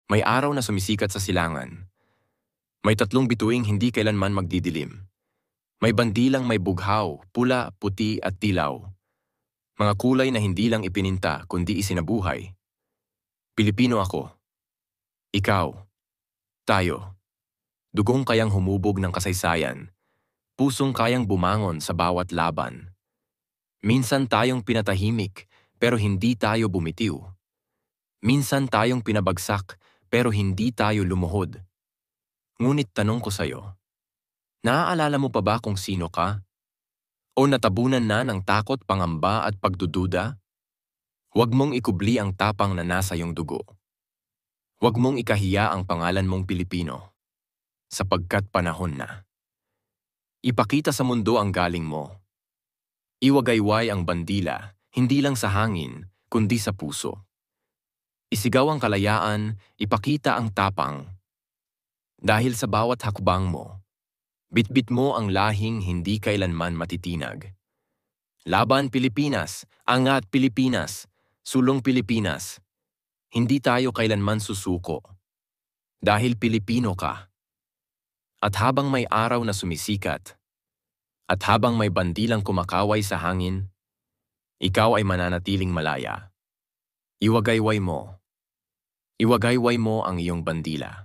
May araw na sumisikat sa silangan. May tatlong bituing hindi kailanman magdidilim. May bandilang may bughaw, pula, puti at dilaw. Mga kulay na hindi lang ipininta kundi isinabuhay. Pilipino ako. Ikaw. Tayo. Dugong kayang humubog ng kasaysayan. Pusong kayang bumangon sa bawat laban. Minsan tayong pinatahimik pero hindi tayo bumitiw. Minsan tayong pinabagsak pero hindi tayo lumuhod. Ngunit tanong ko sa'yo, naaalala mo pa ba kung sino ka? O natabunan na ng takot, pangamba at pagdududa? Huwag mong ikubli ang tapang na nasa iyong dugo. Huwag mong ikahiya ang pangalan mong Pilipino, sapagkat panahon na. Ipakita sa mundo ang galing mo. Iwagayway ang bandila, hindi lang sa hangin, kundi sa puso. Isigaw ang kalayaan, ipakita ang tapang. Dahil sa bawat hakbang mo, bitbit mo ang lahing hindi kailanman matitinag. Laban Pilipinas, angat Pilipinas, sulong Pilipinas. Hindi tayo kailanman susuko. Dahil Pilipino ka. At habang may araw na sumisikat, at habang may bandilang kumakaway sa hangin, ikaw ay mananatiling malaya. Iwagayway mo. Iwagayway mo ang iyong bandila.